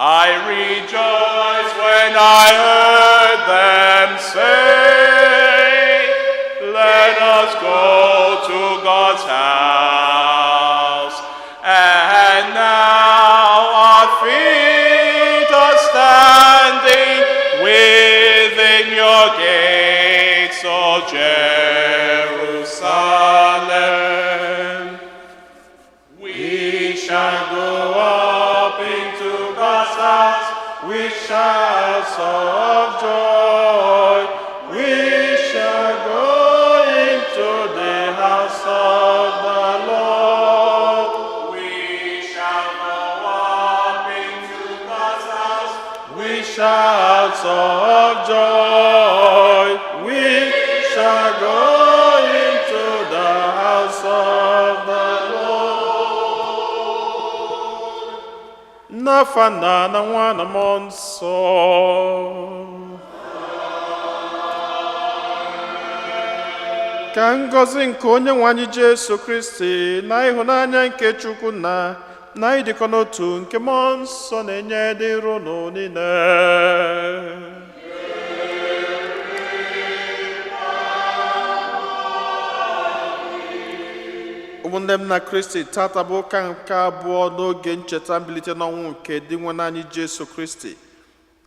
I rejoiced when I heard them say, let us go to God's house. And now our feet are standing within your gates, O Jerusalem. We shall go up into God's house with shouts of joy. We shall go into the house of the Lord. We shall go up into God's house with shouts of joy. We shall go into the house of the Lord. N'afa Nna na Nwa na Mmụọ Nsọ. Ka ngọzi nke Onyenwe anyị Jesu Kristi na ịhụnanya nke Chukwu na ịdịkọ n'otu nke Mmụọ Nsọ na-enye dịrị unu niile. Ụmụnne m na Kristi, tata bụ ụka nke abụọ n'oge ncheta mbilite n'ọnwụ nke dị nwe anyị Jesu Kristi.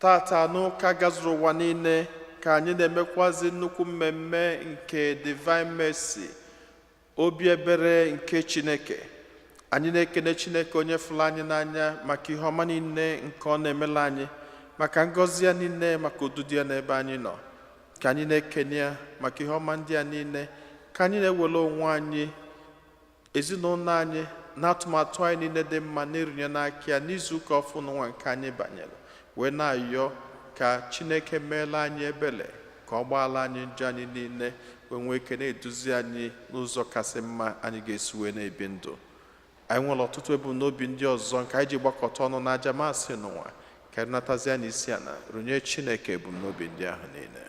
Tata n'ụka gazuru ụwa niile ka anyị na-emekwazi nnukwu mmemme nke Divine Mercy, obi ebere nke Chineke. Anyị na-ekene Chineke onye fụrụ anyị n'anya maka ihe ọma niile nke ọ na-emela anyị, maka ngọzi ya niile, maka odudu ya n'ebe anyị nọ. Ka anyị na-ekene ya maka ihe ọma ndị a niile, ka anyị na-ewere onwe anyị, ezinụlọ anyị na atụmatụ anyị niile dị mma na-erinye n'aka ya n'izu ụka ọfụ n'ụwa nke anyị banyere, wee na-ayọ ka Chineke meela anyị ebere, ka ọ gbaala anyị njọ anyị niile, wee nwee ike na-eduzi anyị n'ụzọ kasị mma anyị ga-esi wee na-ebi ndụ. Anyị nwere ọtụtụ ebumnobi ndị ọzọ nke anyị ji gbakọta ọnụ n'aja masị n'ụwa, ka anyị natazi anyị isi ala rụnye Chineke ebumnobi ndị ahụ niile.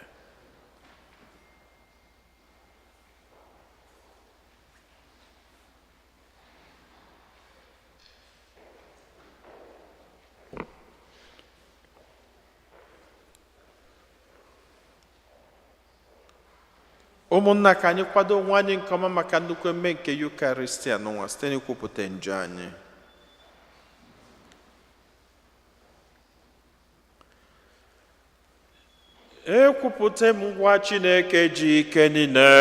Ụmụnna, ka anyị kwado onwe anyị nke ọma maka nnukwu emme nke Yukaristia n'ụwa site n'ikwupụta njọ anyị. Ekwupụta m ngwa Chineke ji ike niile.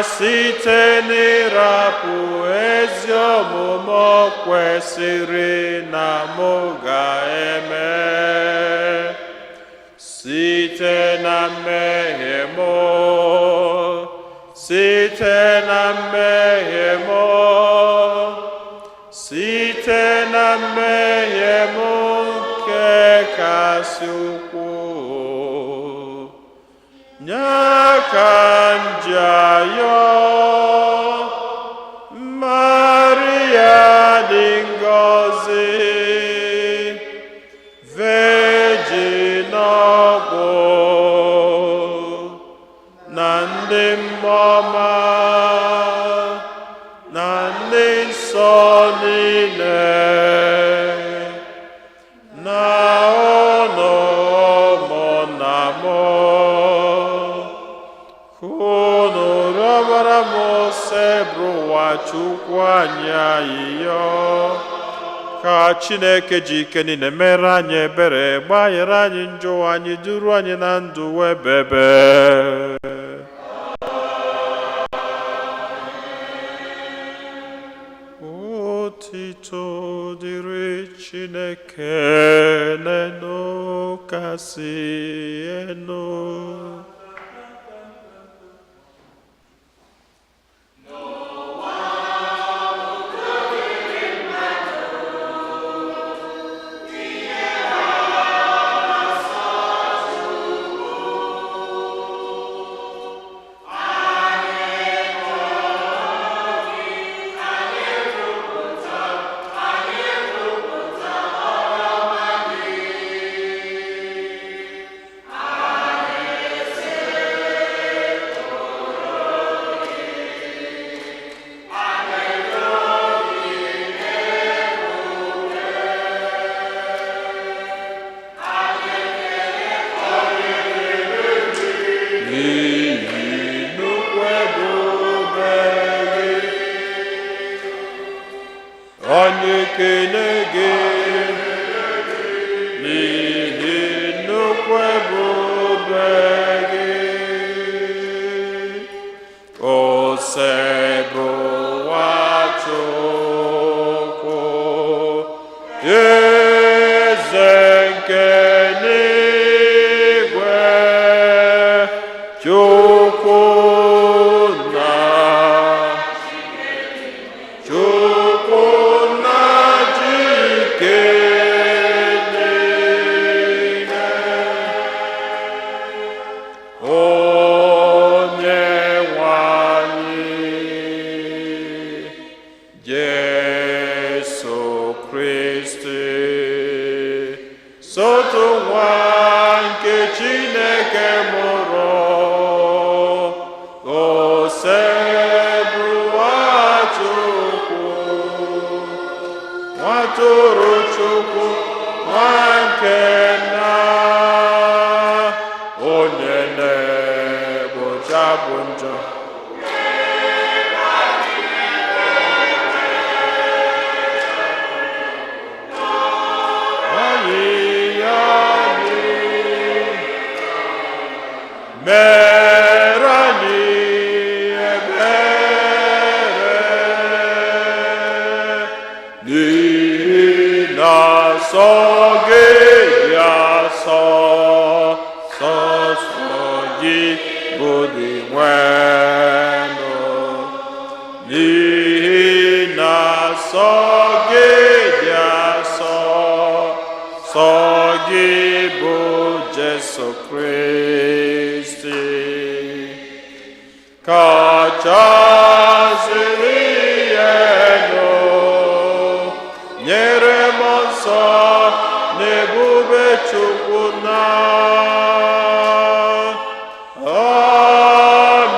Site n'ịrapụ ezi omume kwesịrị na mụ ga-eme, site na mmehie mụ, site na mmehie mụ, site na mmehie mụ nke kasị ukwuu, nye aka njayo. Maria dị ngọzi, Virgin ọgwụ, na ndị mmụọ na ndị nsọ niile, na ụnụ ụmụnna m, unu rịọbara m ose bụrụwa Chukwu anyị ayịyọ, ka Chineke ji ike niile mere anyị ebere, gbaghara anyị njọ anyị, duru anyị na ndụ webebe. Otito dịrị Chineke n'enu kasị enu. anyị ekele gị n'ihi nnukwu ebube gị. Ose bụ Nwachukwu, eze nke n'igwe, Chukwu na Chike niile, onye nwe anyị Jesu Kristi, sotu nwa nke Chineke mụrụ, ose bụ Nwachukwu, Nwatụrụ Chukwu, nwa nke nna, onye na-egbochapụ njọ. Mere anyị ebere, n'ihi na sọ gị asọ, sọsọ gị bụ dị nwenụ, n'ihi na sọ gị asọ, sọ gị bụ Jesu Kristi, kachasịrị elu, nyere m nsọ na ebube Chukwu na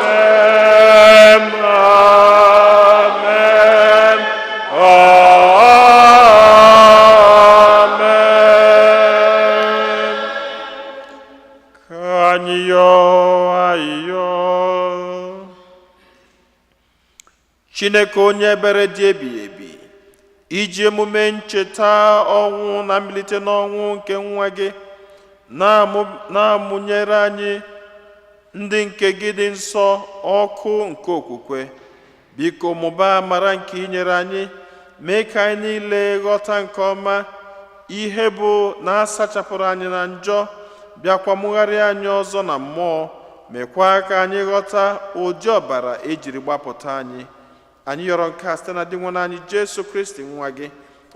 Amen, Amen, Amen. Ka anyị yọọ ayịyọ. Chineke onye ebere dị ebighị ebi, iji emume ncheta ọnwụ na mbilite n'ọnwụ nke nwa gị na-amụnyere anyị ndị nke gị dị nsọ ọkụ nke okwukwe, biko mụbaa amara nke inyere anyị, mee ka anyị niile ghọta nke ọma ihe bụ na asachapụrụ anyị na njọ, bịakwa mụgharịa anyị ọzọ na mmụọ, mekwa ka anyị ghọta ụdị ọbara ejiri gbapụta anyị. Anyị yọrọ nke a site na dị nwa anyị Jesu Kristi nwa gị,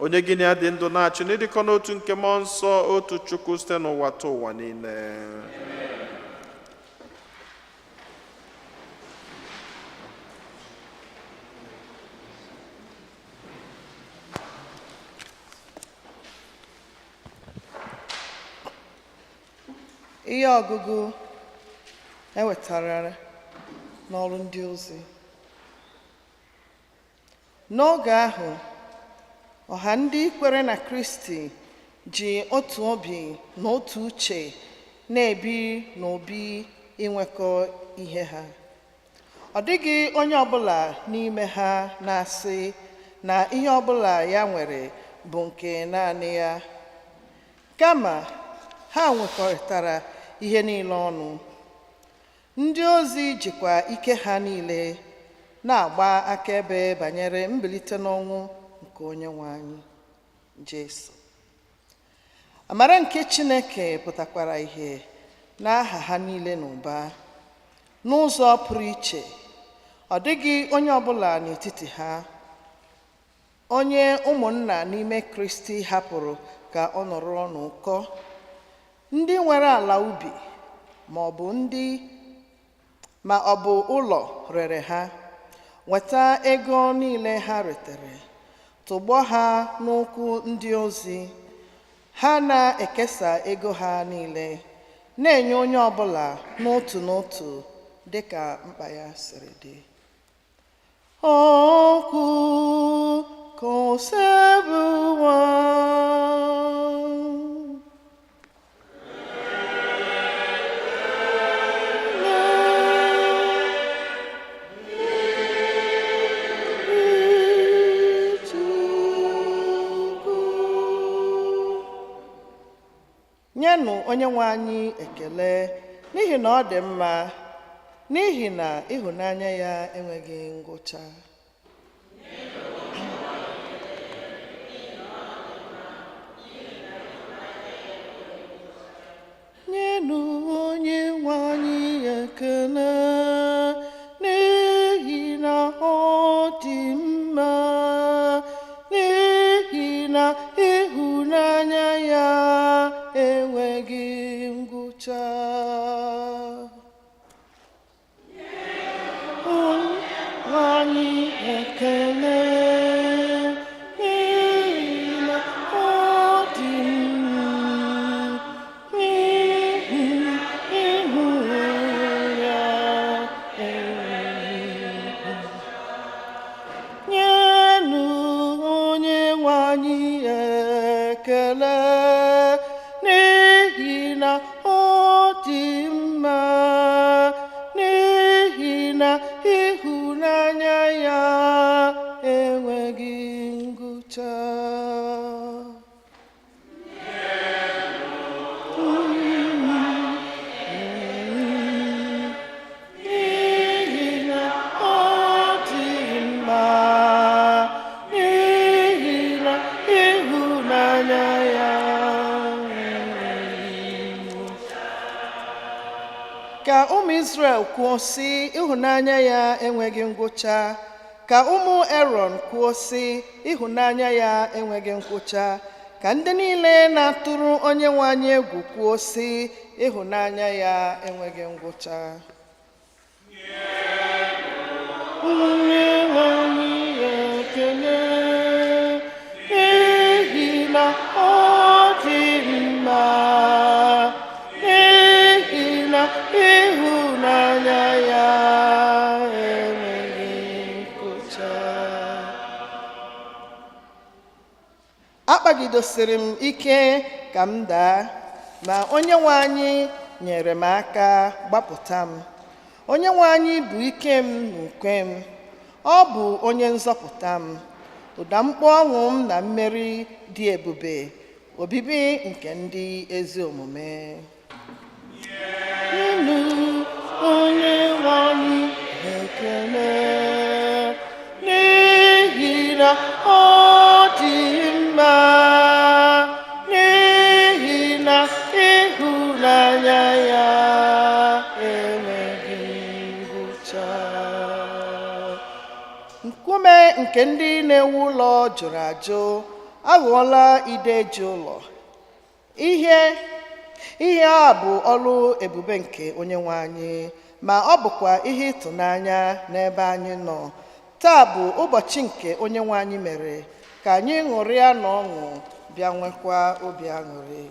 onye gị na ya dị ndụ na-achị n'ịdịkọ n'otu nke mmụọ nsọ, otu Chukwu site n'ụwa ta ụwa niile. Ihe ọgụgụ ewetara n'ọrụ ndị ozi. N'oge ahụ, ọha ndị kwere na Kristi ji otu obi na otu uche na-ebi n'obi inwekọ ihe ha. Ọ dịghị onye ọbụla n'ime ha na-asị na ihe ọbụla ya nwere bụ nke naanị ya, kama ha nwekọrịtara ihe niile ọnụ. Ndị ozi jikwa ike ha niile na-agba akaebe banyere mbilite n'ọnwụ nke Onyenwe anyị Jesu. Amara nke Chineke pụtakwara ihe n'aha ha niile n'ụba, n'ụzọ pụrụ iche. Ọ dịghị onye ọbụla n'etiti ha, onye ụmụnna n'ime Kristi hapụrụ ka ọ nọrọ n'ụkọ. Ndị nwere ala ubi ma ọ bụ ụlọ rere ha, weta ego niile ha retere, tụgbọ ha n'ụkwụ ndị ozi. Ha na-ekesa ego ha niile, na-enye onye ọbụla n'otu n'otu dịka mkpa ya siri dị. Okwu kosebuwa to nyenụ Onyenwe anyị ekele n'ihi na ọ dị mma, n'ihi na ịhụnanya ya enweghị ngwụcha. Nyenụ Onyenwe anyị ekele n'ihi na ọ dị mma, n'ihi na ịhụnanya ya enweghị ngwụcha. Onyenwe anyị ekele ka ụmụ Izrel kwuo sị, ịhụnanya ya enweghị ngwụcha. Ka ụmụ Erọn kwuo sị, ịhụnanya ya enweghị ngwụcha. Ka ndị niile na-atụrụ Onyenwe anyị egwu kwuo sị, ịhụnanya ya enweghị ngwụcha. Onyenwe anyị ekele n'ihi na ọ dị mma, n'ihi na ịhụnanya ya enweghị ngwụcha. Akpagidosiri m ike ka m daa, ma Onyenwe anyị nyere m aka gbapụta m. Onyenwe anyị bụ ike m na ukwe m, ọ bụ onye nzọpụta m, ụda mkpu ọṅụ m na mmeri dị ebube, obibi nke ndị ezi omume. Nyenụ Onyenwe anyị ekele n'ihi na ọ dị mma, n'ihi na ịhụnanya ya enweghị ngwụcha. Nkume nke ndị na-ewu ụlọ jụrụ ajụ aghọọla ide ji ụlọ. Ihe a bụ ọrụ ebube nke Onyenwe anyị, ma ọ bụkwa ihe ịtụnanya n'ebe anyị nọ. Taa bụ ụbọchị nke Onyenwe anyị mere, ka anyị ṅụrịa na ọṅụ, bịa nwekwa obi aṅụrị.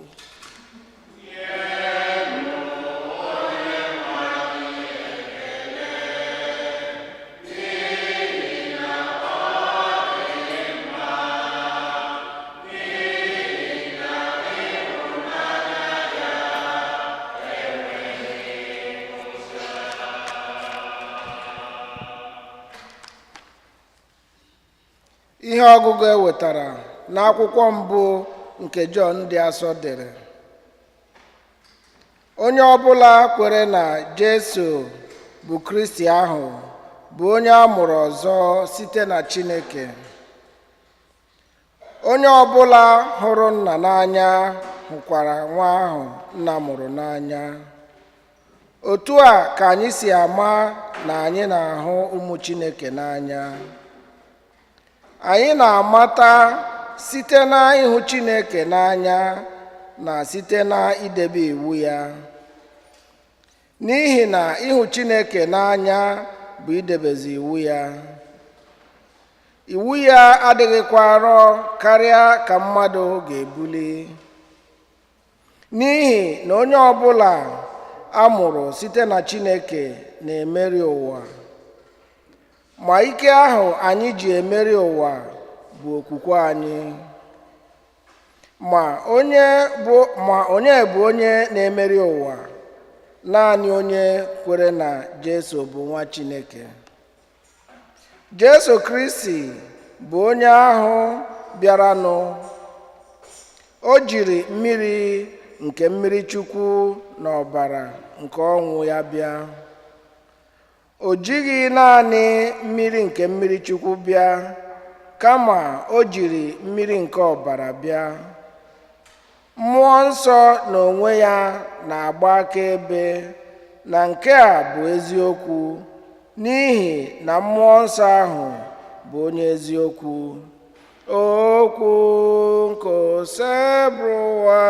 Ihe ọgụgụ ewetara n'akwụkwọ mbụ nke Jọn dị Asọ dere: onye ọbụla kwere na Jesu bụ Kristi ahụ bụ onye a mụrụ ọzọ site na Chineke. Onye ọbụla hụrụ nna n'anya hụkwara nwa ahụ nna mụrụ n'anya. Otu a ka anyị si ama na anyị na-ahụ ụmụ Chineke n'anya. Anyị na-amata site na ịhụ Chineke n'anya na site na idebe iwu ya. N'ihi na ịhụ Chineke n'anya bụ idebezi iwu ya. Iwu ya adịghịkwa arọ karịa ka mmadụ ga-ebuli. N'ihi na onye ọbụla a mụrụ site na Chineke na-emeri ụwa. Ma ike ahụ anyị ji emeri ụwa bụ okwukwe anyị. Ma onye bụ onye na-emeri ụwa? Naanị onye kwere na Jesu bụ nwa Chineke. Jesu Kristi bụ onye ahụ bịaranụ. O jiri mmiri nke mmiri Chukwu na ọbara nke ọnwụ ya bịa. O jighị naanị mmiri nke mmiri Chukwu bịa, kama o jiri mmiri nke ọbara bịa. Mmụọ nsọ n'onwe ya na-agba akaebe na nke a bụ eziokwu, n'ihi na mmụọ nsọ ahụ bụ onye eziokwu. Okwu nke osebụwa.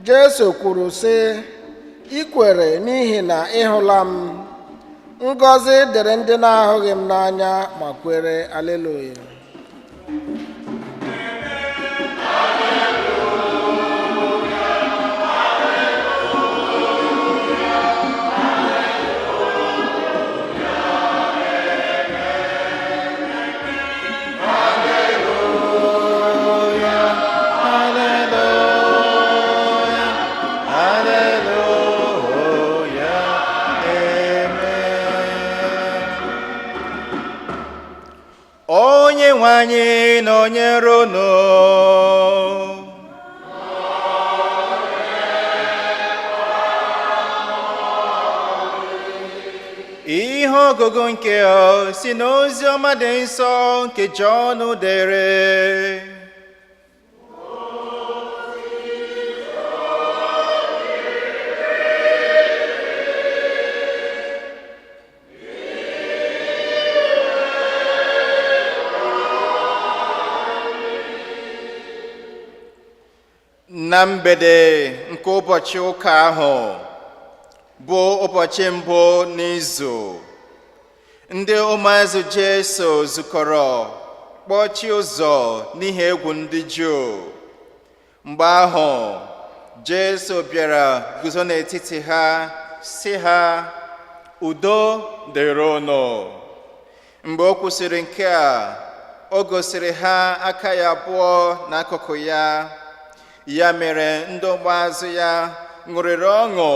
Jesu kwuru sị, "I kwere n'ihi na ị hụla m. Ngọzi dịrị ndị na-ahụghị m n'anya ma kwere." Aleluya. Onye nwe anyị nọnyere unu. Ihe ọgụgụ nke si n'ozi ọma dị nsọ nke Jọn dere. Na mgbede nke ụbọchị ụka ahụ, bụ ụbọchị mbụ n'izu, ndị ụmụazụ Jesu zukọrọ kpọchie ụzọ n'ihi egwu ndị Juu. Mgbe ahụ, Jesu bịara guzo n'etiti ha, sị ha, "Udo dịrị unu." Mgbe o kwusịrị nke a, o gosiri ha aka ya abụọ n'akụkụ ya. Ya mere ndị ụmụazụ ya ṅụrịrị ọṅụ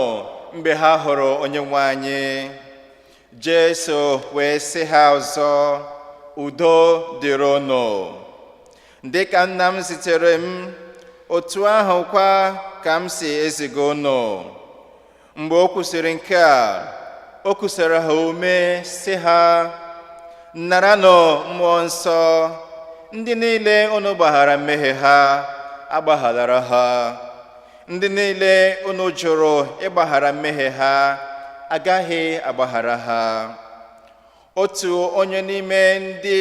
mgbe ha hụrụ Onyenwe anyị. Jesu wee sị ha ọzọ, "Udo dịrị unu. Dịka Nna m zitere m, otu ahụkwa ka m si eziga unu." Mgbe o kwusịrị nke a, o kusara ha ume sị ha, "Naranụ Mmụọ Nsọ. Ndị niile unu gbaghara mmehie ha, agbaghalara ha. Ndị niile unu jụrụ ịgbaghara mmehie ha, agaghị agbaghara ha." Otu onye n'ime ndị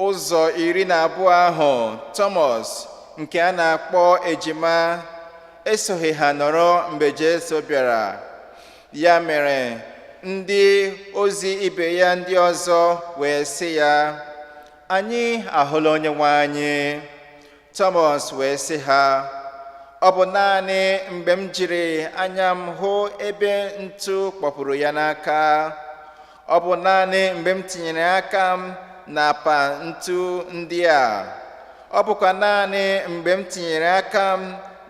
ụzọ 12 ahụ, Thomas, nke a na-akpọ ejima, esoghị ha nọrọ mgbe Jesu bịara. Ya mere ndị ozi ibe ya ndị ọzọ wee sị ya, "Anyị ahụla Onyenwe anyị." Thomas wee sị ha, "Ọ bụ naanị mgbe m jiri anya m hụ ebe ntụ kpọpụrụ ya n'aka. Ọ bụ naanị mgbe m tinyere aka m n'apa ntụ ndị a. Ọ bụkwa naanị mgbe m tinyere aka m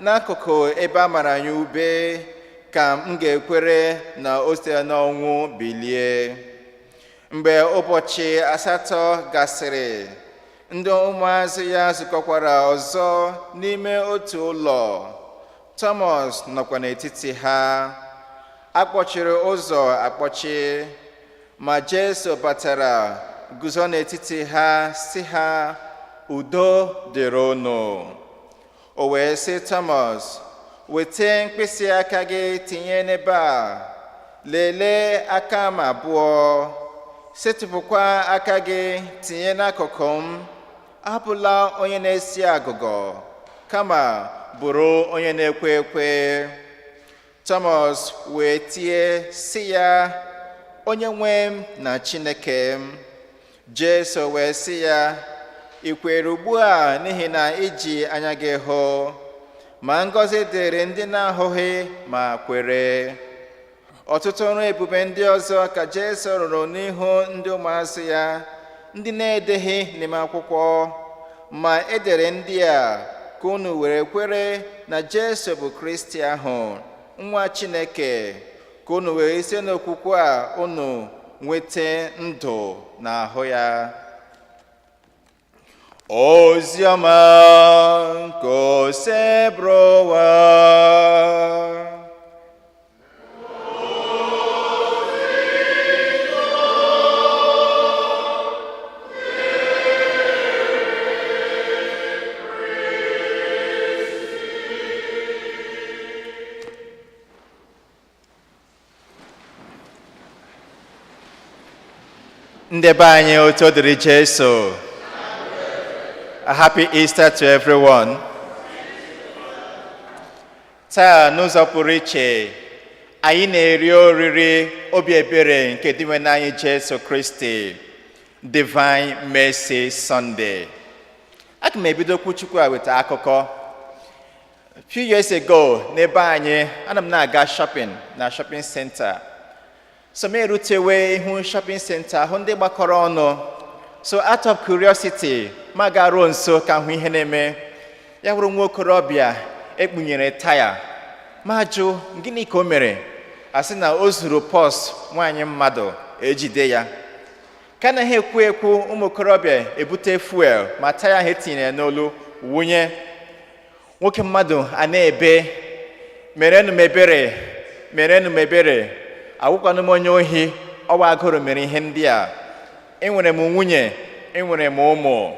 n'akụkụ ebe a mara ya ube ka m ga-ekwere na o sitere n'ọnwụ bilie." Mgbe ụbọchị 8 gasịrị, ndị ụmụazụ ya zukọkwara ọzọ n'ime otu ụlọ. Thomas nọkwa n'etiti ha. Akpọchiri ụzọ akpọchi, ma Jesu batara guzo n'etiti ha sị ha, udo dịrị unu. O wee sị Thomas, weta mkpịsị aka gị tinye n'ebe a, lelee aka m abụọ, setịpụkwa aka gị tinye n'akụkụ m. Abụla onye na-esi agụgọ, kama bụrụ onye na-ekwe ekwe. Thomas wee tie sị ya, onye nwe m na Chineke m. Jesu wee sị ya, ị kwere ugbu a n'ihi na iji anya gị hụ, ma ngọzi dịrị ndị na-ahụghị ma kwere. Ọtụtụ ọrụ ebube ndị ọzọ ka Jesu rụrụ n'ihu ndị ụmụazụ ya, ndị na-edeghị n'ime akwụkwọ, ma edere ndị a ka unu were kwere na Jesu bụ Kristi ahụ, nwa Chineke, ka unu were site n'okwukwe a unu nweta ndụ n'ahụ ya. Oziọma nke osebrowa. Ndị be anyị, otu ọ dịrị Jesu. A happy Easter to everyone. Taa n'ụzọ pụrụ iche, anyị na-eri oriri obi ebere nke dị nwe anyị Jesu Kristi, Divine Mercy Sunday. Aga m ebido kwuchukwu a weta akụkọ. A few years ago, n'ebe anyị, ana m na-aga shopping na shopping center. So m erutewe ihu shopping center ahụ ndị gbakọrọ ọnụ. So out of curiosity, ma garuo nso ka hụ ihe na-eme. Ya hụrụ nwa okorobịa ekpunyere taya. Ma jụ, gịnị ka o mere? Asị na o zuru pọs nwaanyị mmadụ, ejide ya. Ka na ha ekwu ụmụ okorobịa ebute fuel ma taya ha etinyere n'olu wụnye. Nwoke mmadụ a na-ebe, merenụ m ebere, merenụ m ebere. Awụkwanụ m onye ohi, ọwa agụrụ mere ihe ndị a. Enwere m nwunye, enwere m ụmụ.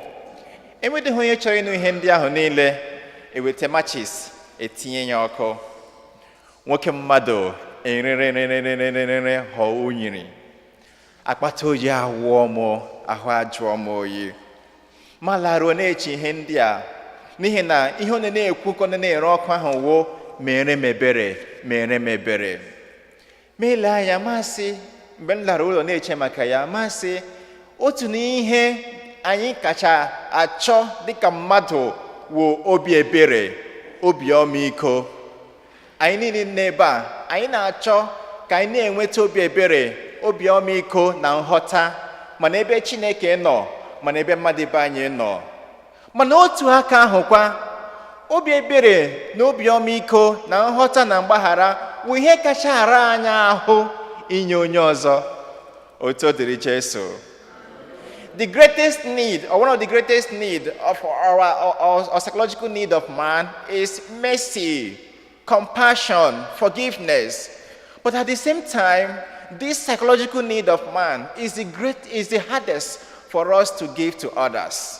Enweghị onye chọrọ ịnụ ihe ndị ahụ niile. Eweta matches, etinye ya ọkụ. Nwoke mmadụ erere họ unyiri. Akpata oyi awụọ m, ahụ ajụọ m oyi. Ma laruo na-eche ihe ndị a, n'ihi na ihe ọ na-ekwu ka ọ na-ere ọkụ ahụ wụ mere m ebere, mere m ebere. Ma ele anya masị, mgbe m lara ụlọ na-eche maka ya, masị, otu n'ihe anyị kacha achọ dịka mmadụ wụ obi ebere, obi ọmịiko. Anyị niile n'ebe a, anyị na-achọ ka anyị na-enweta obi ebere, obi ọmịiko na nghọta, mana ebe Chineke nọ, mana ebe mmadụ ibe anyị nọ. Mana otu aka ahụkwa, obi ebere na obi ọmịiko na nghọta na mgbaghara wụ ihe kacha ara anyị ahụ inye onye ọzọ. Otu ọ dịrị Jesu. The greatest need, or one of the greatest need of our psychological need of man is mercy, compassion, forgiveness. But at the same time, this psychological need of man is the hardest for us to give to others.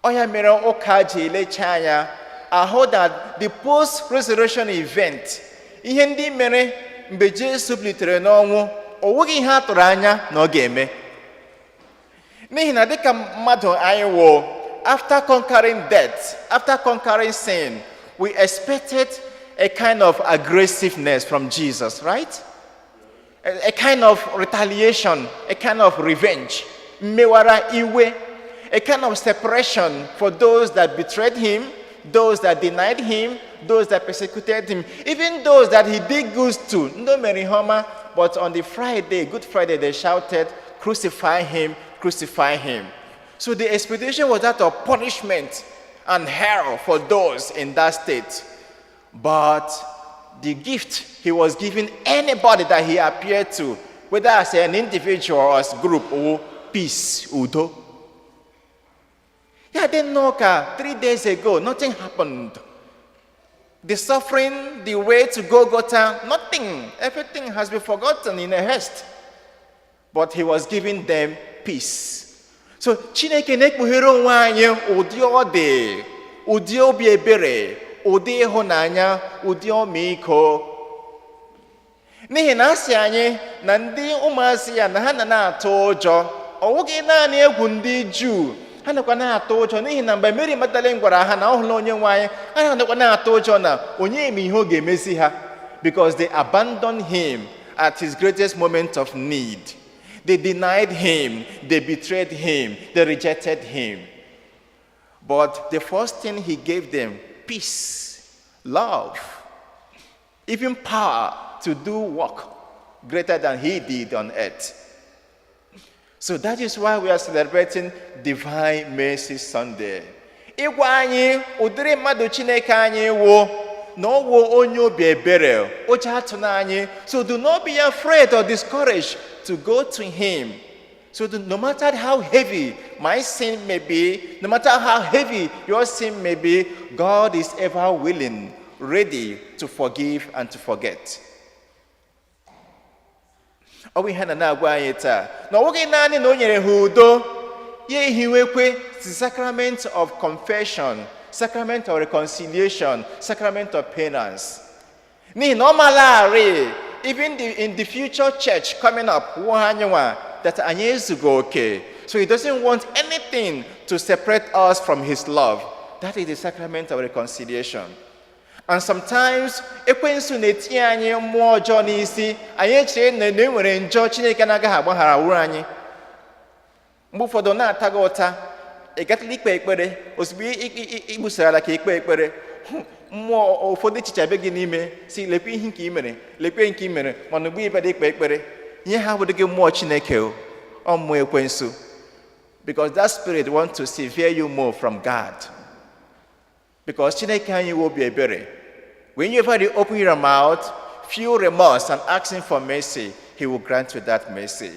Oya mere ụka ji elecha anya, ahụ that the post-resurrection event, ihe ndị mere mgbe Jesu bilitere n'ọnwụ, o nweghị ihe a tụrụ anya na ọ ga-eme. N'ihi na dịka mmadụ anyị wụ, after conquering death, after conquering sin, we expected a kind of aggressiveness from Jesus, right? A kind of retaliation, a kind of revenge, mewara iwe, a kind of separation for those that betrayed him, those that denied him, those that persecuted him, even those that he did good to. No merihoma, but on the Friday, Good Friday, they shouted, "Crucify him, crucify him." So the expectation was that of punishment and hell for those in that state. But the gift he was giving anybody that he appeared to, whether as an individual or as a group, or peace, udo. Yeah, then no, 3 days ago, nothing happened. The suffering, the way to Golgotha, nothing. Everything has been forgotten in a haste. But he was giving them peace. So, Chineke na-ekpughere onwe anyị ụdị ọ dị, ụdị obi ebere, ụdị ịhụnanya, ụdị ọmịiko. N'ihi na asị anyị na ndị ụmụazị ya na ha na-atụ ụjọ, ọ wụghị naanị egwu ndị Juu, ha nakwa na-atụ ụjọ n'ihi na mgbe Mary Magdalene gwara ha na ọ hụla onye nwe anyị, ha nakwa na-atụ ụjọ na onye eme ihe ọ ga-emezi ha, because they abandoned him at his greatest moment of need. They denied him, they betrayed him, they rejected him. But the first thing he gave them, peace, love, even power to do work greater than he did on earth. So that is why we are celebrating Divine Mercy Sunday. Ịgwa anyị ụdịrị mmadụ Chineke anyị wụ na ọ wụ onye obi ebere, ụjọ atụna anyị. So do not be afraid or discouraged to go to him. So no matter how heavy my sin may be, no matter how heavy your sin may be, God is ever willing, ready to forgive and to forget. Ọ bụ ihe na-agwa anyị taa na ọ bụghị naanị na o nyere ha udo, ya ehiwekwe the sacrament of confession, sacrament of reconciliation, sacrament of penance. N'ihi na ọ malarị, even in the future church coming up, that anyị ezugo oke. So he doesn't want anything to separate us from his love. That is the sacrament of reconciliation. And sometimes, ekwensu na-etinye anyị mmụọ ọjọọ n'isi, anyị echere na enwere njọ Chineke na-agaghị agbaghara wuru anyị. Mgbe ụfọdụ na-ata gị ụta, ị gatụla ikpe ekpere, ozugbo igbusara ka ikpe ekpere, mmụọ ụfọdụ echiche abịa gị n'ime, si lekwe ihe nke i mere, lekwe nke i mere, mana mgbe ịbịa ikpe ekpere, ihe ha abụghị gị mmụọ Chineke, ọ mmụọ ekwensu. Because that spirit wants to sever you more from God. Because Chineke anyị will be ebere. When you ever open your mouth, feel remorse and asking for mercy, he will grant you that mercy.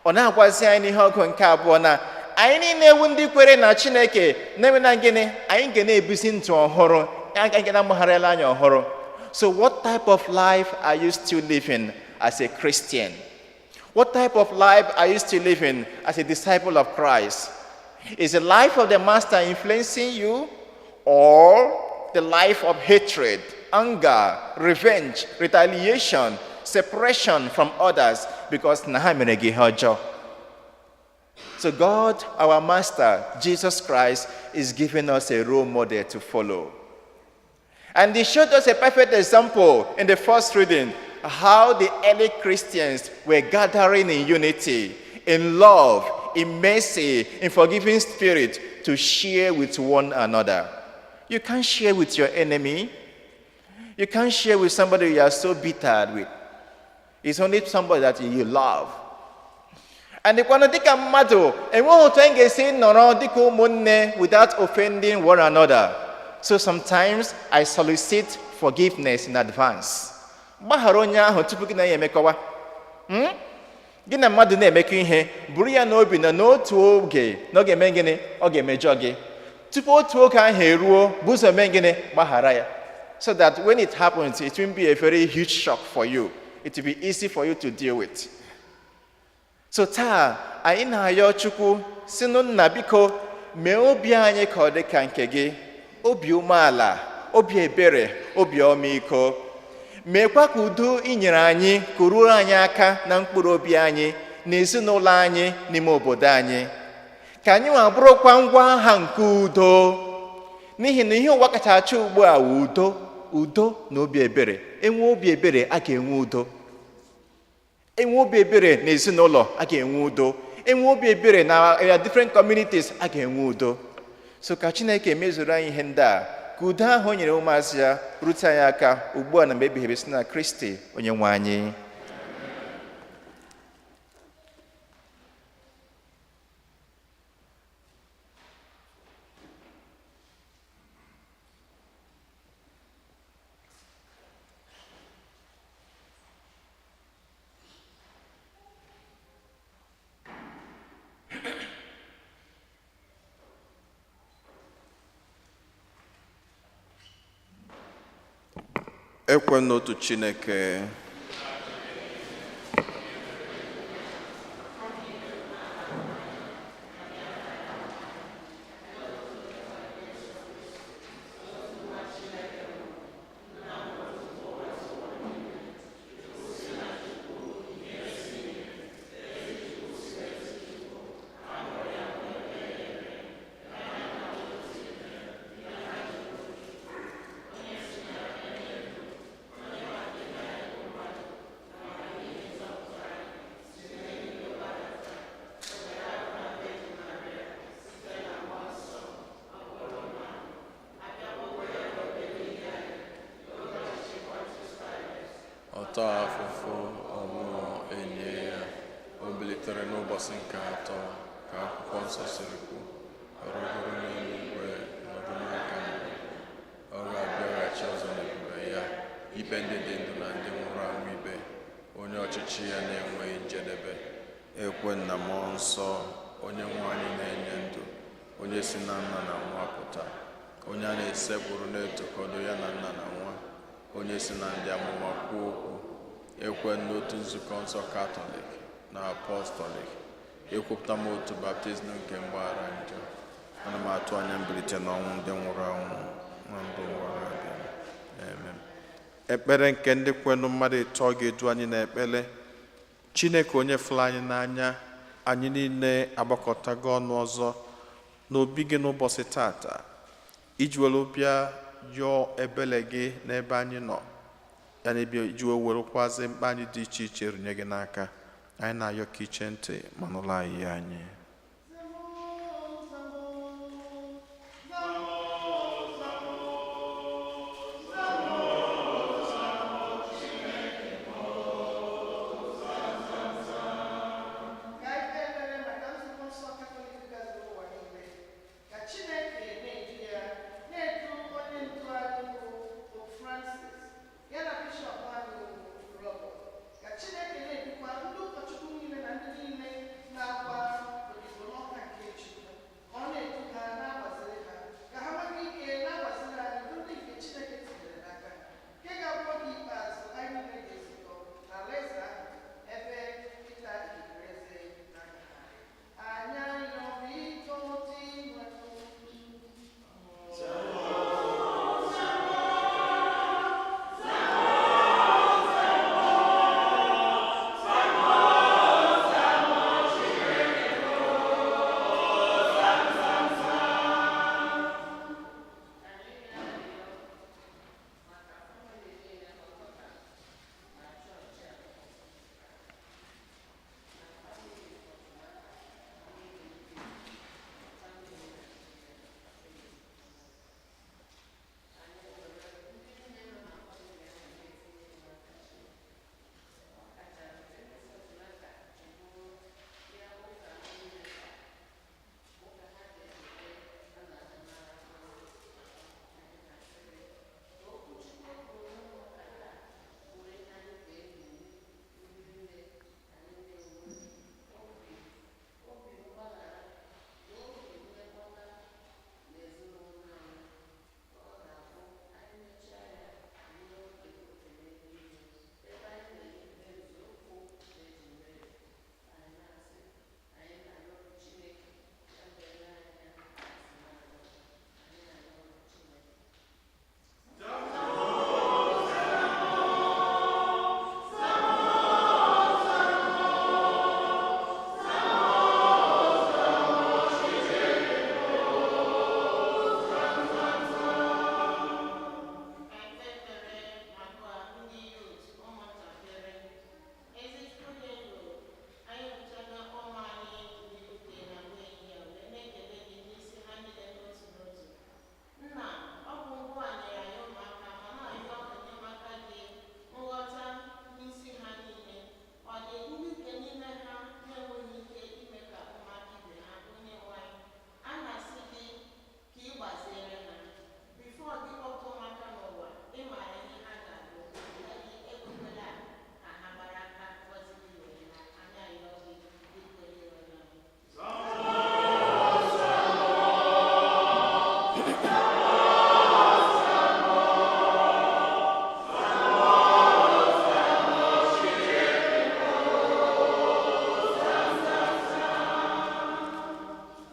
Ọ na-agwazi anyị n'ihe ọgụ nke abụọ na anyị niile ewu ndị kwere na Chineke na-enwe na gịnị, anyị ga na-ebizi ndụ ọhụrụ, anyị ga na-amụgharịla anya ọhụrụ. So what type of life are you still living as a Christian? What type of life are you still living as a disciple of Christ? Is the life of the Master influencing you, or the life of hatred, anger, revenge, retaliation, separation from others because nahameregi hojo? So God, our Master, Jesus Christ, is giving us a role model to follow. And he showed us a perfect example in the first reading, how the early Christians were gathering in unity, in love, in mercy, in forgiving spirit to share with one another. You can't share with your enemy. You can't share with somebody you are so bitter with. It's only somebody that you love. And the dịka mmadụ enweghị otu anyị ga-esi nọrọ dịka ụmụnne without offending one another. So sometimes I solicit forgiveness in advance. Gbaghara onye ahụ tupu gị na ya emekọwa. Gị na mmadụ na-emekọ ihe, buru ya n'obi na n'otu oge na ọ ga-eme gịnị, ọ ga-emejọ gị. Tupu otu oge ahụ eruo, bụ ụzọ mee gịnị, gbaghara ya. So that when it happens, it won't be a very huge shock for you. It will be easy for you to deal with. So taa, anyị na-ayọ Chukwu sị nna biko mee obi anyị ka ọ dị ka nke gị, obi umeala, obi ebere, obi ọmịiko. Meekwa ka udo i nyere anyị ka ruo anyị aka na mkpụrụ obi anyị, n'ezinụlọ anyị, n'ime obodo anyị. Ka anyị nwa bụrụkwa ngwa agha nke udo. N'ihi na ihe ụwa kacha achọ ugbu a udo, udo na obi ebere. Enwe obi ebere, a ga-enwe udo. Enwe obi ebere n'ezinụlọ, a ga-enwe udo. Enwe obi ebere na different communities, a ga-enwe udo. So ka Chineke mezuru anyị ihe ndị a, ka udo ahụ o nyere ụmụazị ya rute anyị aka ugbu a na mgbe ebighị ebi site na Kristi onye nwe anyị. ekwe n'otu Chineke. Ọtọ afụfụ ọmụmụ enye ya, o bilitere n'ụbọchị nke atọ ka akwụkwọ nsọ siri kwu, ọrụgoro n'eluigwe nọdụ n'aka nri, ọ ga-abịaghachi ọzọ n'ebube ya ikpe ndị dị ndụ na ndị nwụrụ anwụ ikpe. Onye ọchịchị ya na-enweghị njedebe. Ekwe na mmụọ nsọ, onye nwe anyị na-enye ndụ, onye si na nna na nwa pụta, onye a na-esekpụrụ na-etokọdo ya na nna na nwa, onye si na ndị amụma kwuo okwu. Ekwe n'otu nzukọ nsọ katọlik na apọstọlik, ekwupụta m otu baptizim nke mgbaghara njọ. Ana m atụ anya mbilite n'ọnwụ ndị nwụrụ anwụ na ndụ nwara abịa. Amen. Ekpere nke ndị kwenu mmadụ ịtọ ga-edu anyị n'ekpere. Chineke onye fụrụ anyị n'anya, anyị niile agbakọtago ọnụ ọzọ n'obi gị n'ụbọchị tata iji were bịa yọọ ebere gị n'ebe anyị nọ, ya na ebe iji werekwazi mkpa anyị dị iche iche runye gị n'aka. Anyị na-ayọ ka iche ntị ma nụrụ anyị anyị.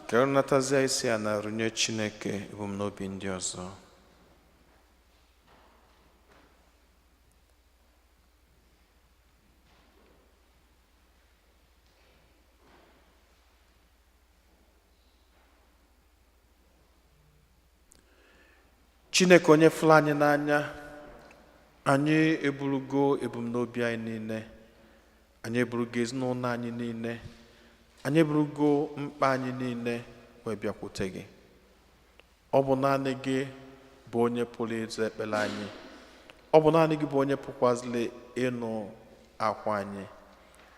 ka rụnatazie isi a na runye Chineke ebumnobi ndị ọzọ. Chineke onye fụrụ anyị n'anya, anyị eburugo ebumnobi anyị niile, anyị eburugo ezinụlọ anyị niile, anyị eburugo mkpa anyị niile wee bịakwute gị. Ọ bụ naanị gị bụ onye pụrụ ịza ekpere anyị. Ọ bụ naanị gị bụ onye pụkwazịrị ịnụ akwa anyị.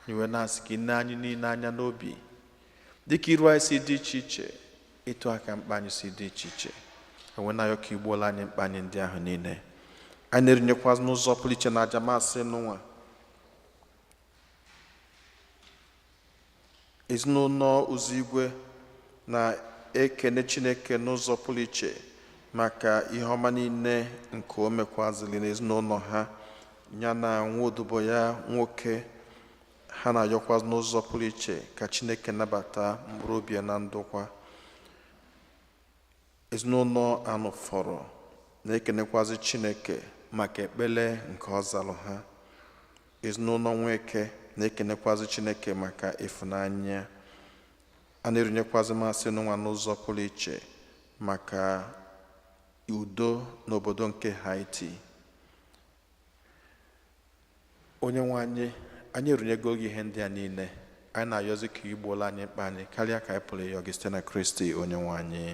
Anyị wee na-asị ka nne anyị niile anya n'obi, dịka iru anyị si dị iche iche, ịtụ aka mkpa anyị si dị iche iche. Enwe na-ayọ ka igbuola anyị mkpa anyị ndị ahụ niile. Anyị na-erinyekwazị n'ụzọ pụrụ iche na aja masị n'ụwa ezinụlọ ụzọ igwe na-ekene Chineke n'ụzọ pụrụ iche maka ihe ọma niile nke o mekwazịrị n'ezinụlọ ha, ya na nwa odibo ya nwoke. Ha na-ayọkwazị n'ụzọ pụrụ iche ka Chineke nabata mkpụrụ obi ya na ndokwa. Ezinụlọ Anụfọrọ na-ekenekwazị Chineke maka ekpere nke ọ zara ha. Ezinụlọ Nweke na-ekenekwazị Chineke maka ịfụnanya. A na-erinyekwazị masị n'ụwa n'ụzọ pụrụ iche maka udo n'obodo nke Haiti. Onye nwe anyị erinyego gị ihe ndị a niile. Anyị na-ayọzi ka igbuola anyị mkpa anyị karịa ka anyị pụrụ ịyọ gị site na Kristi onye nwe anyị.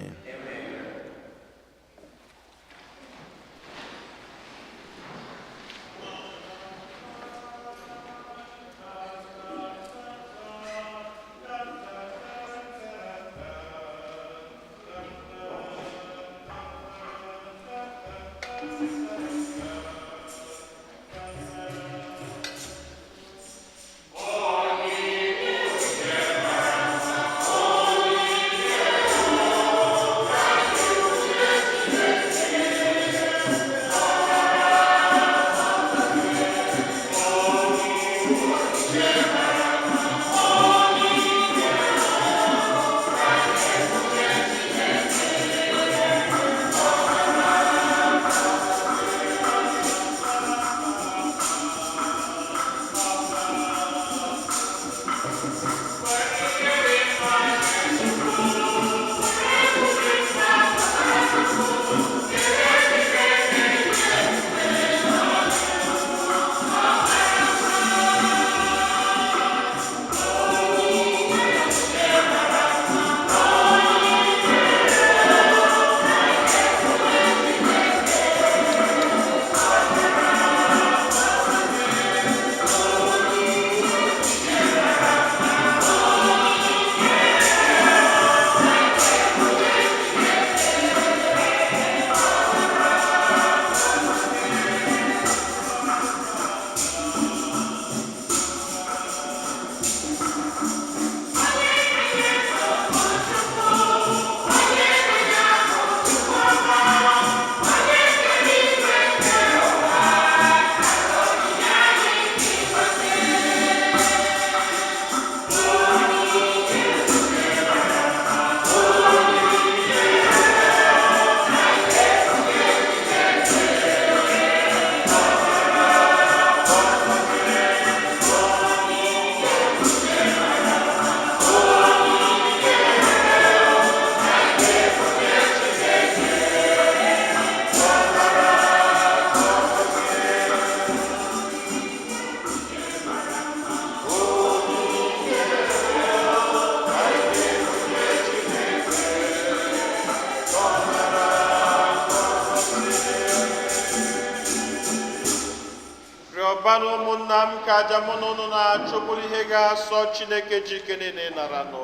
Ọbanụ ụmụnna m ka aja mụ na ụnụ na-achụpụrụ ihe ga-asọ Chineke ji ike niile nara nụ.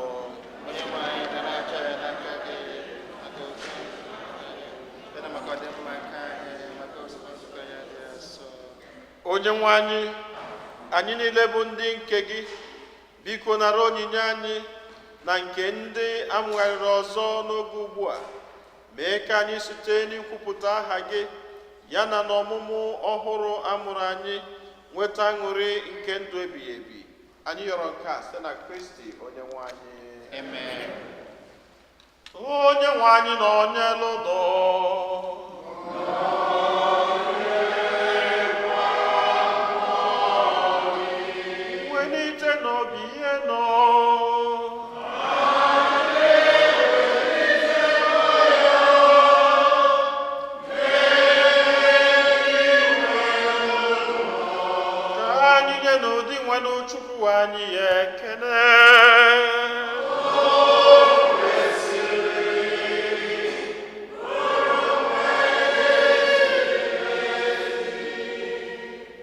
Onye nwe anyị, anyị niile bụ ndị nke gị, biko nara onyinye anyị na nke ndị amụgharịrị ọzọ n'oge ugbu a. Mee ka anyị site n'ikwupụta aha gị ya na n'ọmụmụ ọhụrụ amụrụ anyị nweta aṅụrị nke ndụ ebighị ebi. Anyị yọrọ nke a site na Kristi onye nwe anyị. Amen. onye nwe anyị na onye lụdọ welite n'obi ihe nọ ka anyị nye n'ụdị nwere Chukwu anyị ya ekele.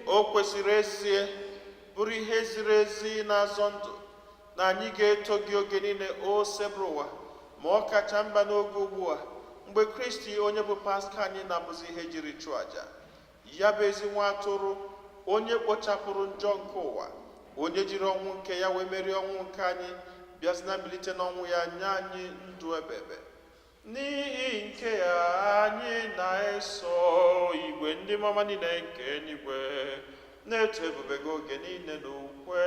O kwesịrị ezie bụrụ ihe ziri ezi na-azọ ndụ na anyị ga-eto gị oge niile o sebụrụ ụwa, ma ọ kacha mba n'oge ugbu a mgbe Kristi onye bụ Paska anyị na-abụzi ihe jiri chụọ aja, ya bụ ezi nwa atụrụ onye kpochapụrụ njọ nke ụwa, onye jiri ọnwụ nke ya wee merie ọnwụ nke anyị, bịazi na mbilite n'ọnwụ ya nye anyị ndụ ebebe. N'ihi nke ya anyị na-eso igwe ndị mama niile nke eluigwe na-eto ebube gị oge niile n'ukwe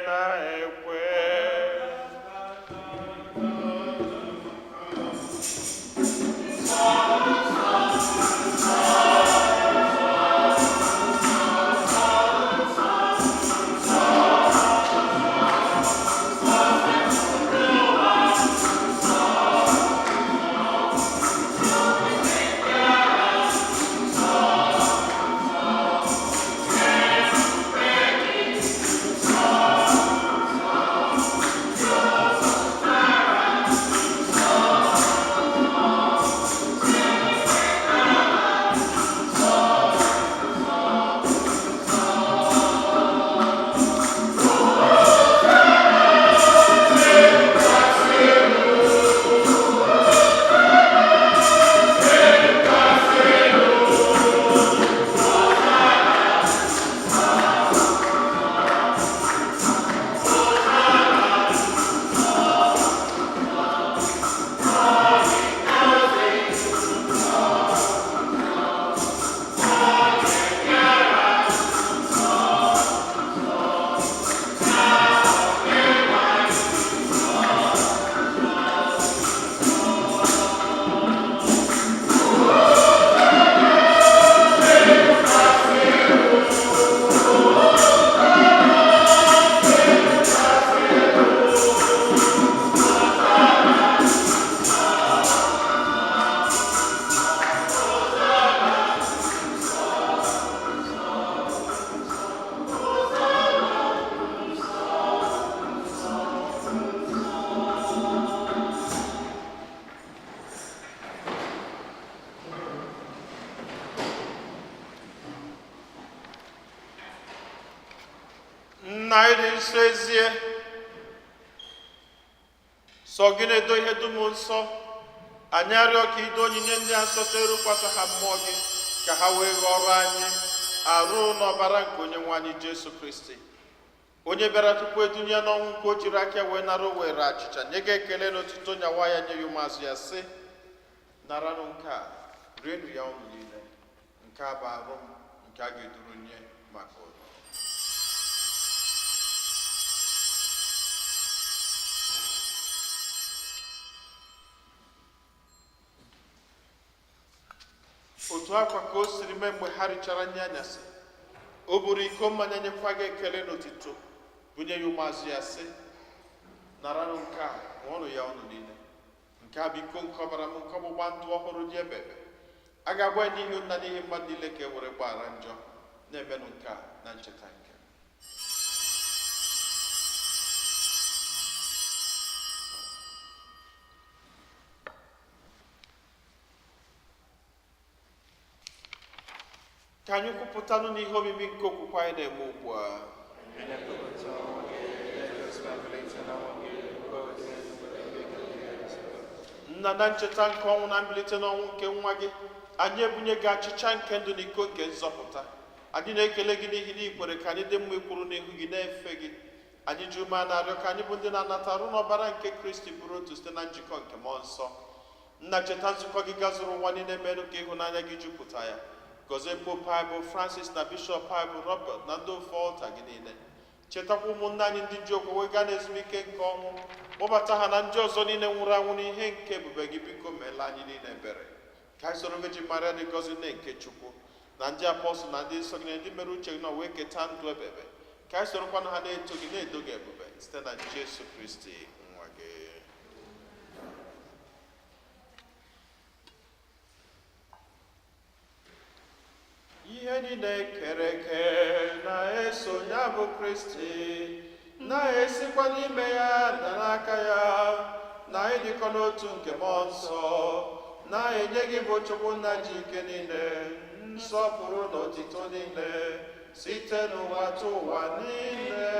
na ekwe. Nna ịdị nsọ ezie, sọ gị na-edo ihe dum nsọ, anyị arịọ ka ido onyinye ndị a nsọ terukwasị ha mmụọ gị ka ha wee ghọrọ anyị arụ n'ọbara nke onye nwe anyị Jesu Kristi, onye bịara tupu edunye n'ọnwụ nke o jiri aka wee nara o were achịcha nye gị ekele n'otuto nyawa ya nye ya ụmụazụ ya sị, naranụ nke a rienụ ya ọnụ niile, nke a bụ arụ m nke a ga-eduru nye maka ụlọ. Otu akwa ka o siri mee mgbe ha richara nri anyasị, o buru iko mmanya nyekwa gị ekele n'otito bunye ya ụmụazụ ya sị, naranụ nke a ṅụọnụ ya ọnụ niile, nke a bụ iko nke ọbara m nke ọgbụgba ndụ ọhụrụ dị ebebe, a ga-agba n'ihi nna n'ihi mmadụ niile ka e were gbaghara njọ, na-emenụ nke a na ncheta nke ka anyị kwupụtanụ n'ihe omimi nke okwukwe anyị na-eme ugbu a. Nna, na ncheta nke ọnwụ na mbilite n'ọnwụ nke nwa gị, anyị ebunye gị achịcha nke ndụ na iko nke nzọpụta. Anyị na-ekele gị n'ihi na ikwere ka anyị dị mma ikwuru n'ihu gị na-efe gị. Anyị ji ume na-arịọ ka anyị bụ ndị na-anata arụ n'ọbara nke Kristi bụrụ otu site na njikọ nke mmụọ nsọ. Nna, cheta nzukọ gị gazuru ụwa niile, merụ ka ịhụnanya gị jupụta ya. Gọzie Pope anyị bụ Francis na Bishọp anyị bụ Robert na ndị ofe ọlta gị niile. chetakwa ụmụnne anyị ndị ji okwe gaa n'ezumike nke ọnwụ, kpọbata ha na ndị ọzọ niile nwụrụ anwụ n'ihe nke ebube gị. Biko meela anyị niile ebere. Ka anyị soro Virgin Maria dị gọzi nne nke Chukwu na ndị apọstụl na ndị nsọ gị na ndị mere uche gị na wee keta ndụ ebebe. Ka anyị sorokwana ha na-eto gị na-edo gị ebube site na Jesu Kristi nwa gị. Ihe niile kere eke na-eso ya bụ Kristi, na-esikwa n'ime ya na n'aka ya, na ịdịkọ n'otu nke mmụọ nsọ, na-enye gị bụ Chukwu nna ji ike niile, nsọpụrụ na otito niile, site n'ụwa tụ ụwa niile.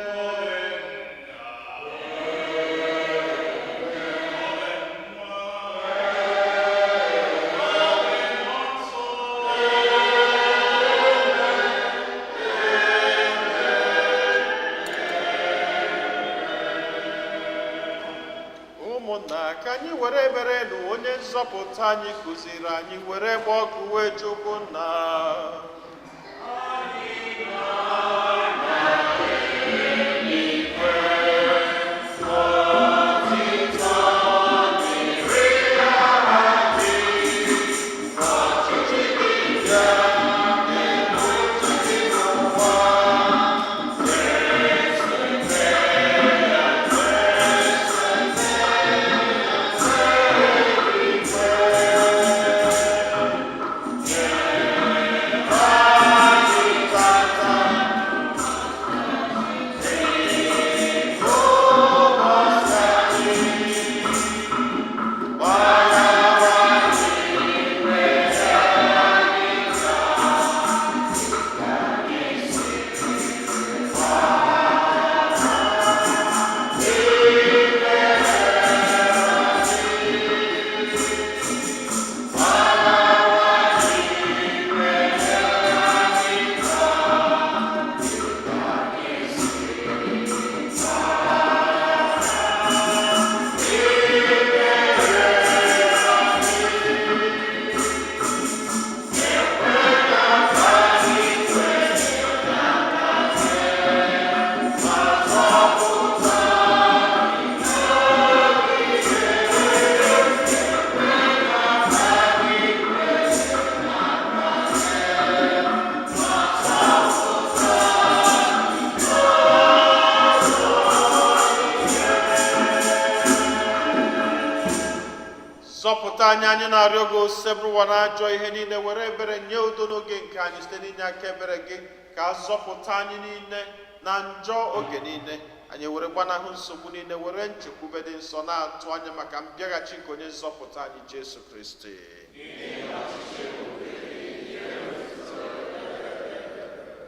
Ka anyị were ebere na onye nzọpụta anyị kụziri anyị were gba ọkụ wee Chukwu nna. Zọpụta anyị na-arịọ gị osebụrụ ụwa na-ajọ ihe niile, were ebere nye udo n'oge nke anyị site n'inye aka ebere gị, ka a zọpụta anyị niile na njọ oge niile. Anyị were gbanahụ nsogbu niile, were nchekwube dị nsọ na-atụ anya maka mbịaghachi nke onye nzọpụta anyị Jesu Kristi.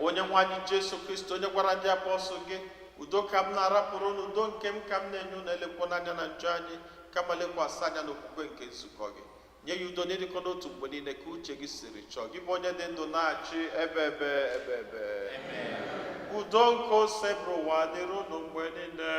Onye nwe anyị Jesu Kristi, onye gwara ndị apọstụl gị, udo ka m na-arapụrụ n'udo nke m ka m na-enye unu, elekwa n'anya na njọ anyị, kama lekwasị anya n'okwukwe nke nzukọ gị. Nye ya udo n'ịdịkọ n'otu mgbe niile ka uche gị siri chọọ. Gị bụ onye dị ndụ na-achị ebe. Udo nke osebụrụ ụwa dịrị unu mgbe niile.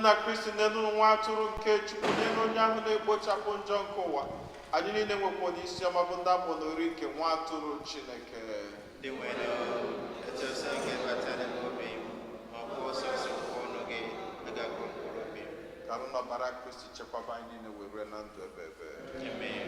nna Kristi n'elu nwa atụrụ nke Chukwu n'elu onye ahụ na-ekpochapụ njọ nke ụwa, anyị niile nwekwa n'isi ọma bụ ndị abụ n'ori nke nwa atụrụ Chineke. Dị nwere etu ọsọ nke batara n'obi m, ma ọ bụ ọsọ ọnụ gị agakwa mkpụrụ obi m. Ka n'ọbara Kristi chekwaba anyị niile wee rue na ndụ ebebe. Amen.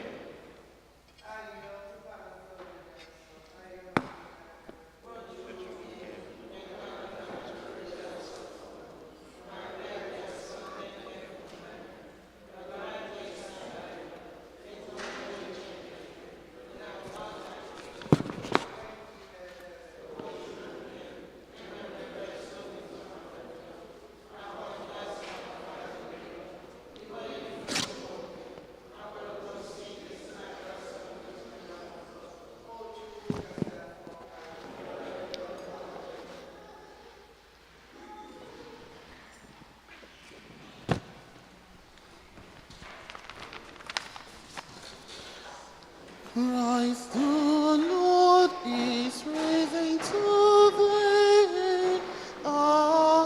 Christ the Lord is risen today. Alleluia.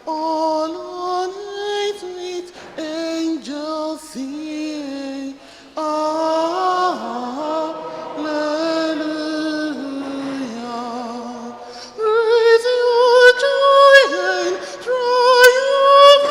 All on earth with angels sing. Alleluia. Praise your joy and triumph.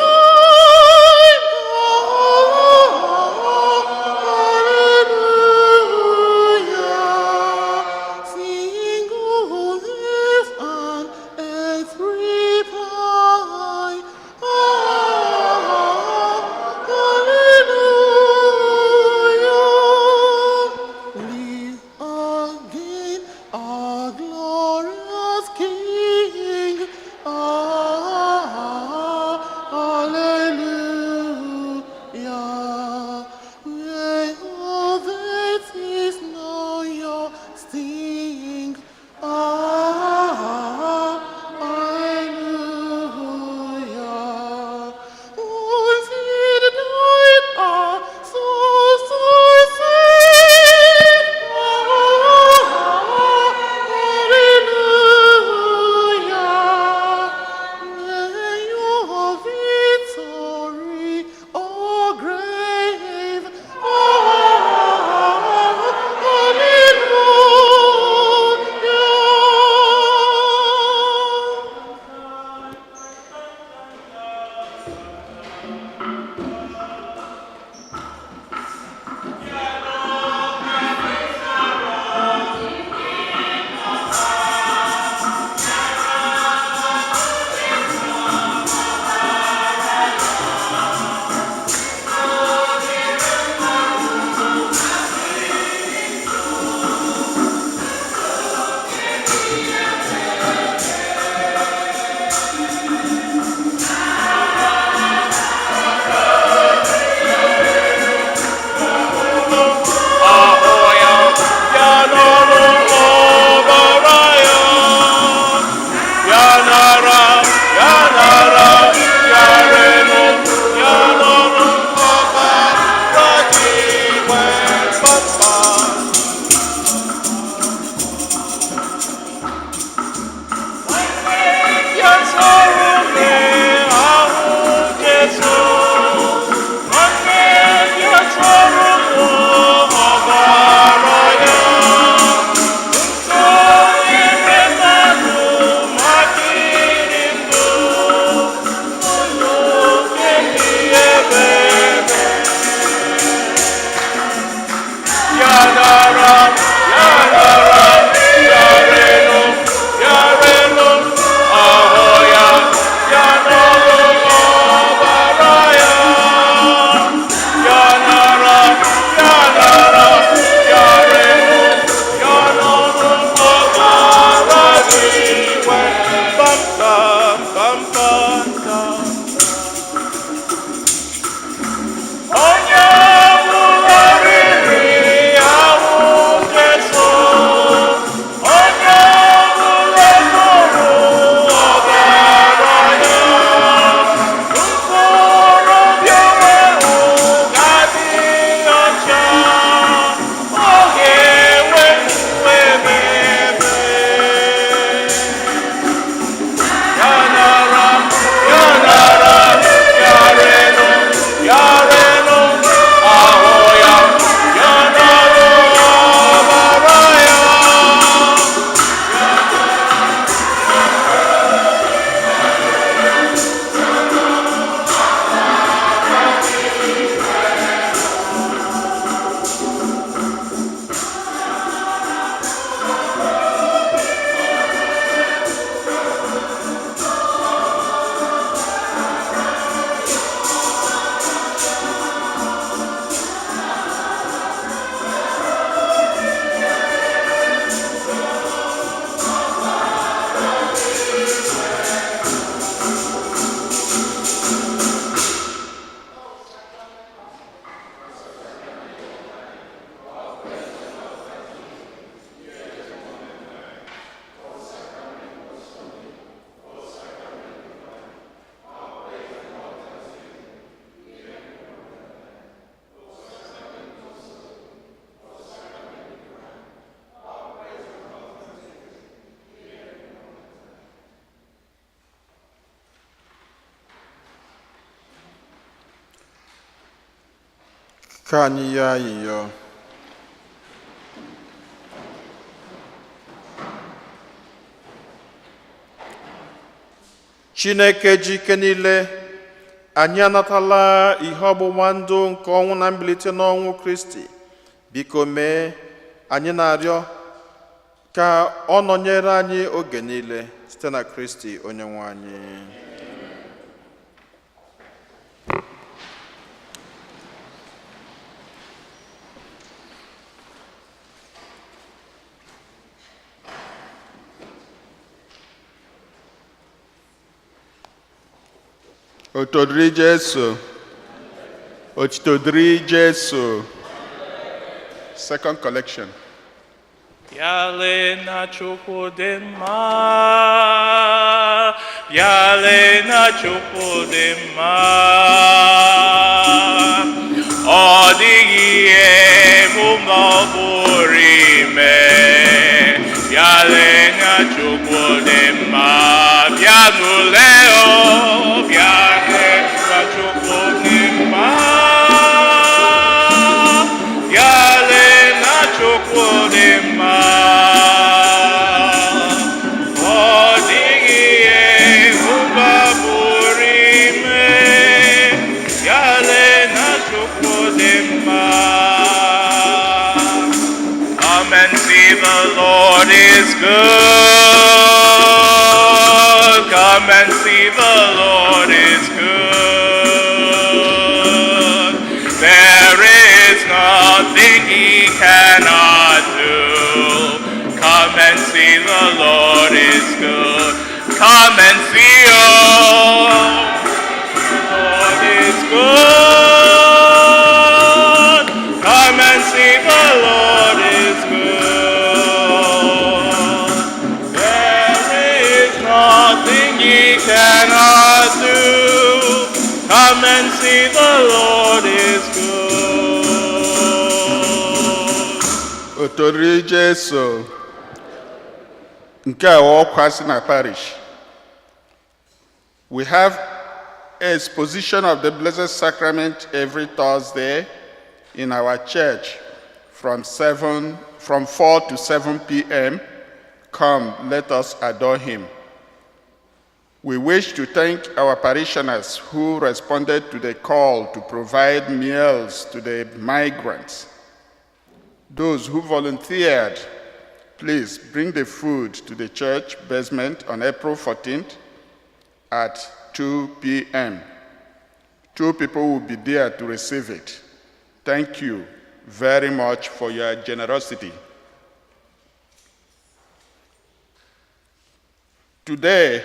Ka anyị yọọ ayịyọ. Chineke ji ike niile, anyị anatala ihe ọgbụgba ndụ nke ọnwụ na mbilite n'ọnwụ Kristi. Biko mee, anyị na-arịọ ka ọ nọnyere anyị oge niile site na Kristi Onyenwe anyị. Otodiri Jesu. Otodiri Jesu. Second collection. Bịale na Chukwu dị mma, bịale na Chukwu dị mma. Ọ dịghị ihe bụ ma ọ bụrụ ime. Bịale na Chukwu dị mma, bịa n'ule o, bịale na Chukwu dị mma. Bịale na Chukwu dị mma. Ọ dịghị ihe bụ ma ọ bụrụ ime. Bịale na Chukwu dị mma. Come and see the Lord is good. Come and see the Lord is good. There is nothing he cannot do. Come and see the Lord is good. Come and see, oh, the Lord is good. Come and see the Lord is good. There is nothing he cannot do. Come and see the Lord is good. Otodiri Jesu. Nke a ọkwa si na parish. We have a exposition of the Blessed Sacrament every Thursday in our church from 4 to 7 p.m. Come, let us adore him. We wish to thank our parishioners who responded to the call to provide meals to the migrants. Those who volunteered, please bring the food to the church basement on April 14th at 2 p.m. 2 people will be there to receive it. Thank you very much for your generosity. Today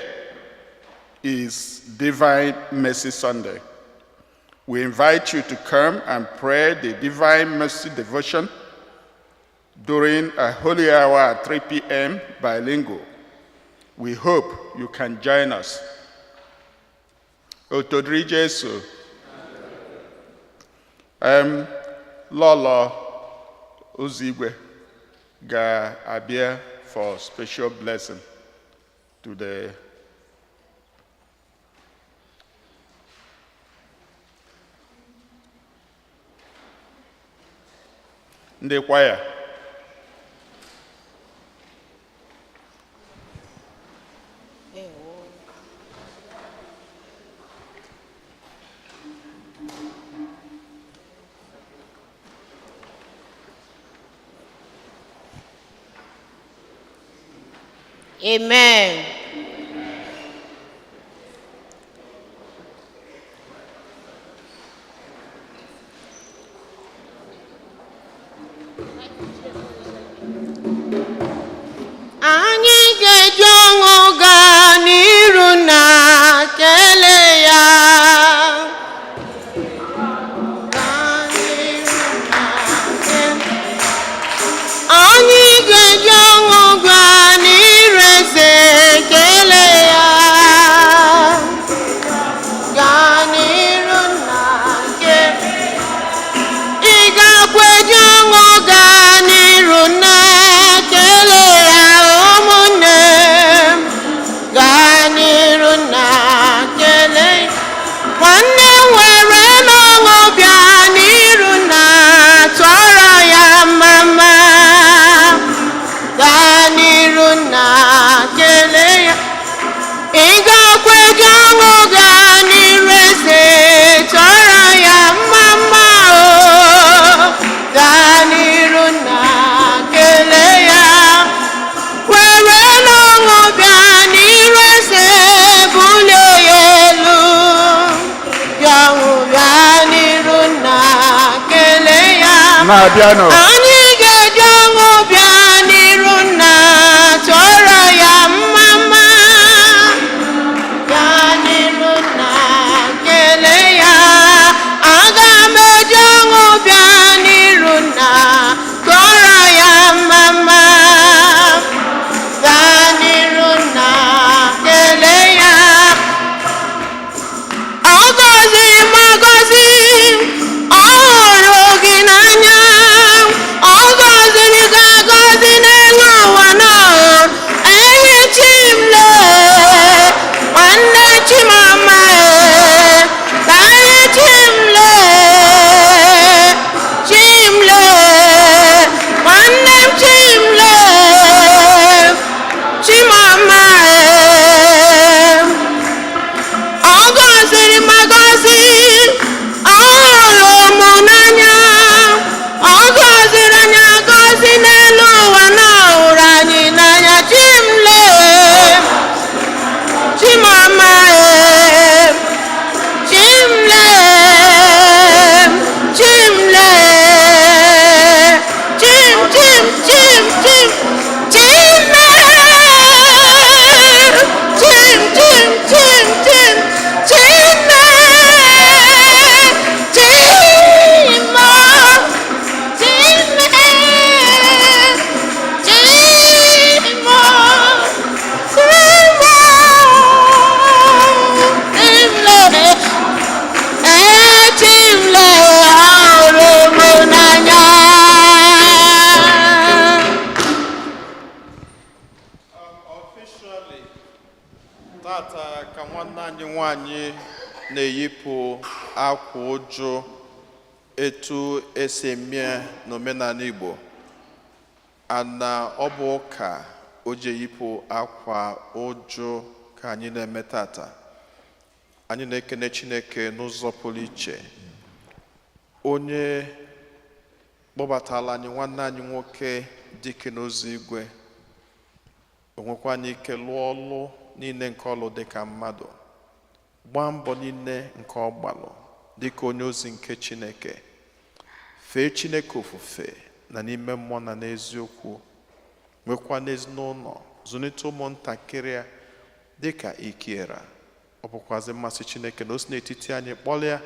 is Divine Mercy Sunday. We invite you to come and pray the Divine Mercy devotion during a holy hour at 3 p.m. bilingual. We hope you can join us. Otodiri Jesu. Lolo Ozigwe ga-abịa for special blessing to the ndị kwaya. Amen. Anyị ga-eji ọṅụ gaa n'iru na kelee ya. Anyị ga-eji ọṅụ gaa n'iru eze na-abịanụ. Anyị ga-eji ọṅụ bịa n'iru nna tụọrọ ya mmama. Bịa n'iru nna kelee ya. Aga m eji ọṅụ bịa n'iru nna tụọrọ ya mmama. Bịa n'iru nna kelee ya. Ọ gọziri m agọzi, ọ hụrụ gị n'anya. Ọ gọziri gị agọzi n'elu ụwa n'ọhụrụ. Enyi Chimle, nwanne Chimama, ka enyi Chimle, Chimle, nwanne m Chimle, Chimama. Ọ gọziri m agọzi, ọ hụrụ m n'anya. Ọ gọziri anyị agọzi n'elu ụwa na ọ hụrụ anyị n'anya. Chimle, Chimama, Chimle, Chimle, Chim, Chim, Chim, Chim, Chimle, Chim, Chim, Chim, Chim, Chimle, Chimo, Chimle, Chimo, Chimle, Chimle, hụrụ m n'anya. Officially, tata ka nwanne anyị nwanyị na-eyipụ akwa ụjụ etu esi eme n'omenala Igbo. Ana ọ bụ ụka o ji eyipụ akwa ụjụ ka anyị na-eme tata. Anyị na-ekene Chineke n'ụzọ pụrụ iche, onye kpọbatala anyị nwanne anyị nwoke dike n'ụzọ igwe. O nwekwa anyị ike lụọ ọlụ niile nke ọlụ dịka mmadụ, gbaa mbọ niile nke ọ gbalụ dịka onye ozi nke Chineke, fee Chineke ofufe na n'ime mmụọ na n'eziokwu, nwekwa n'ezinụlọ, zụlite ụmụntakịrị ya dịka ikiera. Ọ bụkwazị mmasị Chineke na o si n'etiti anyị kpọlịa.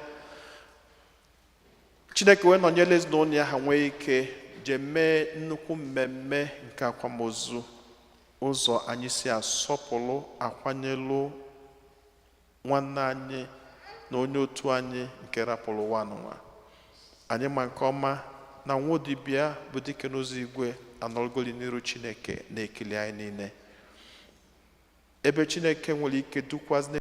Chineke wee nọnyere ezinụlọ ya ha nwee ike je mee nnukwu mmemme nke akwamozu, ụzọ anyị si asọpụrụ akwanyelu nwanne anyị na onye otu anyị nke rapụrụ ụwa n'ụwa. Anyị ma nke ọma na nwodibịa bụ dike n'ụzọ igwe anọrọgoli n'iru Chineke na-ekele anyị niile, ebe Chineke nwere ike dukwazi